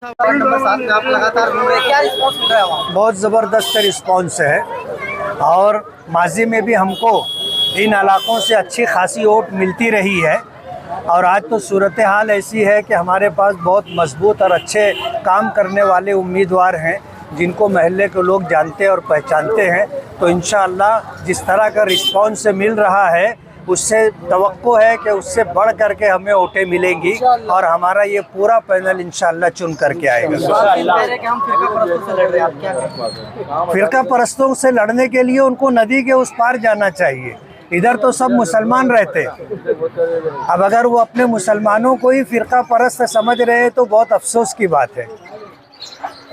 Ward number 7 में आप लगातार घूम रहे हैं, क्या रिस्पॉन्स मिल रहा है वहाँ? बहुत ज़बरदस्त रिस्पॉन्स है और माजी में भी हमको इन इलाकों से अच्छी खासी वोट मिलती रही है। और आज तो सूरत हाल ऐसी है कि हमारे पास बहुत मजबूत और अच्छे काम करने वाले उम्मीदवार हैं जिनको महल्ले के लोग जानते और पहचानते हैं। तो इंशाअल्लाह जिस तरह का रिस्पॉन्स मिल रहा है उससे तवक्को है कि उससे बढ़ करके हमें वोटें मिलेंगी और हमारा ये पूरा पैनल इंशाअल्लाह चुन करके आएगा। फिरका परस्तों से लड़ने के लिए उनको नदी के उस पार जाना चाहिए। इधर तो सब मुसलमान रहते हैं। अब अगर वो अपने मुसलमानों को ही फिरका परस्त समझ रहे हैं तो बहुत अफसोस की बात है।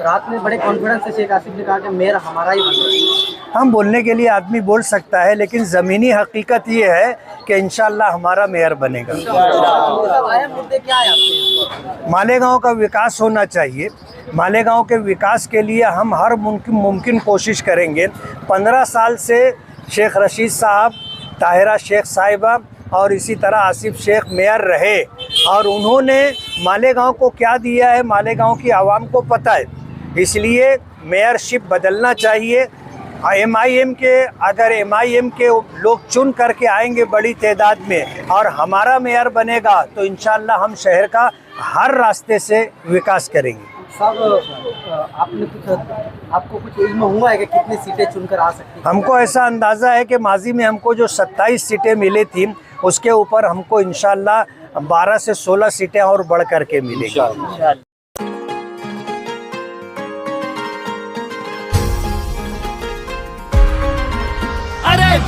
रात में बड़े कॉन्फिडेंस से शेख आसिफ ने कहा कि मेयर हमारा ही बनेगा। हम बोलने के लिए आदमी बोल सकता है, लेकिन ज़मीनी हकीकत ये है कि इंशाअल्लाह हमारा मेयर बनेगा। मुद्दे क्या है आपके? मालेगांव का विकास होना चाहिए। मालेगांव के विकास के लिए हम हर मुमकिन कोशिश करेंगे। 15 साल से शेख रशीद साहब, ताहिरा शेख साहिबा और इसी तरह आसिफ शेख मेयर रहे और उन्होंने मालेगांव को क्या दिया है मालेगांव की आवाम को पता है। इसलिए मेयरशिप बदलना चाहिए। MIM के अगर MIM के लोग चुन करके आएंगे बड़ी तादाद में और हमारा मेयर बनेगा तो इंशाअल्लाह हम शहर का हर रास्ते से विकास करेंगे। आपको कुछ इल्म हुआ है कि कितनी सीटें चुनकर आ सकती हैं? हमको ऐसा अंदाज़ा है कि माजी में हमको जो 27 सीटें मिली थी उसके ऊपर हमको इंशाअल्लाह 12 से 16 सीटें और बढ़ करके मिलेंगी।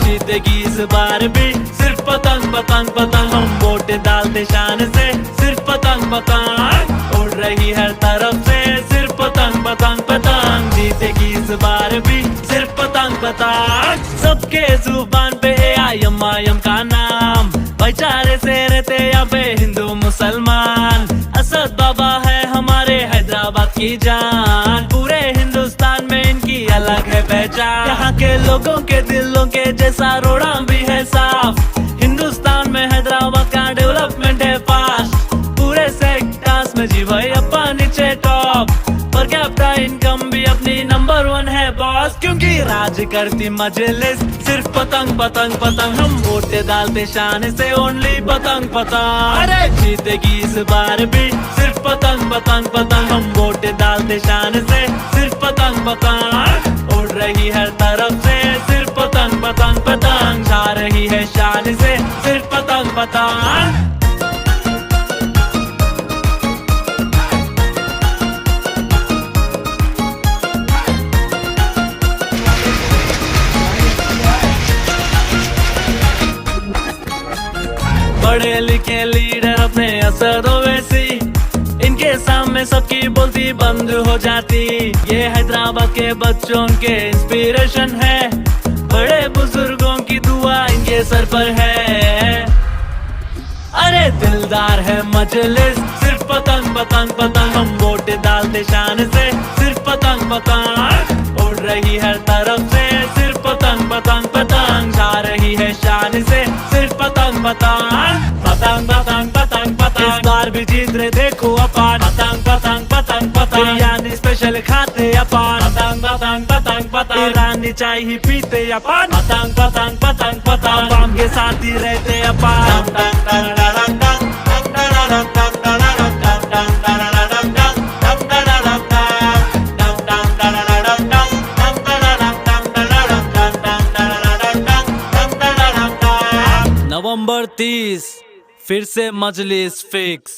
जीतेगी इस बार भी सिर्फ पतंग पतंग पतंग, हम वोट डालते शान से सिर्फ पतंग पतंग, उड़ रही हर तरफ से सिर्फ पतंग पतंग पतंग। जीतेगी इस बार भी सिर्फ पतंग पतंग। सबके जुबान पे IM का नाम, भाईचारे से रहते यहाँ पे हिंदू मुसलमान। असद बाबा है हमारे हैदराबाद की जान, पूरे हिंदुस्तान में इनकी अलग है पहचान। यहाँ के लोगों के दिलों के जैसा रोड़ा भी है साफ, हिंदुस्तान में हैदराबाद का डेवलपमेंट है फास्ट। पूरे सेक्टर्स में जी भाई अपा नीचे टॉप, पर कैपिटा इनकम भी अपनी नंबर 1 है बॉस। क्योंकि राज करती मजलिस सिर्फ पतंग पतंग पतंग, हम वोट डालते शान से ओनली पतंग पतंग। अरे जीतेगी इस बार भी सिर्फ पतंग पतंग पतंग, हम वोट डालते शान से सिर्फ पतंग पतंग, उड़ रही हर तरफ से सिर्फ पतंग पतंग पतंग, छा रही है शान से सिर्फ पतंग पतंग। बड़े लिखे लीडर अपने असद ओवैसी, इनके सामने सबकी बोलती बंद हो जाती। ये हैदराबाद के बच्चों के इंस्पिरेशन है, बड़े बुजुर्गों की दुआ इनके सर पर है। अरे दिलदार है मजलिस सिर्फ पतंग पतंग पतंग, हम वोट डालते शान से सिर्फ पतंग पतंग, उड़ रही हर तरफ से सिर्फ पतंग पतंग पतंग, छा रही है शान से सिर्फ पतंग पतंग पतंग पतंग पतंग पतंग। इस बार भी जीत रहे देखो अपन, पतंग पतंग पतंग पतंग, बिरयानी स्पेशल खाते अपन, पतंग पतंग पतंग पतंग, ईरानी चाय ही पीते अपन, पतंग पतंग पतंग पतंग, आवाम के साथ ही रहते अपन। नवंबर 30 फिर से मजलिस फिक्स।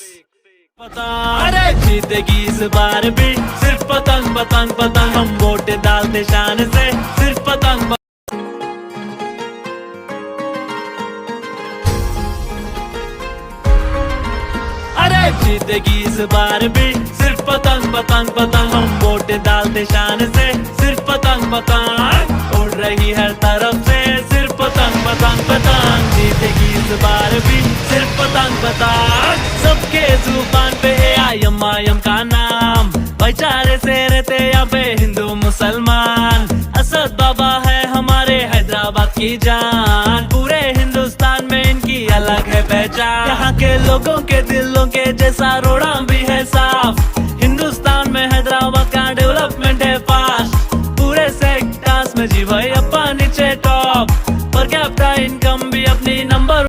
अरे जीतेगी इस बार भी सिर्फ पतंग पतंग पतंग, हम वोट डालते शान से सिर्फ पतंग। अरे जीतेगी इस बार भी सिर्फ पतंग पतंग पतंग, हम वोट डालते शान से सिर्फ पतंग पतंग, उड़ रही हर तरफ से सिर्फ पतंग पतंग पतंग। जीतेगी इस बार भी सिर्फ पतंग पतंग। सबके जुबान पे IM का नाम, भाईचारे से रहते यहाँ पे हिंदू मुसलमान। असद बाबा है हमारे हैदराबाद की जान, पूरे हिंदुस्तान में इनकी अलग है पहचान। यहाँ के लोगों के दिलों के जैसा रोड़ा भी है साफ, हिंदुस्तान नीचे टॉप, पर कैप्टा इनकम भी अपनी नंबर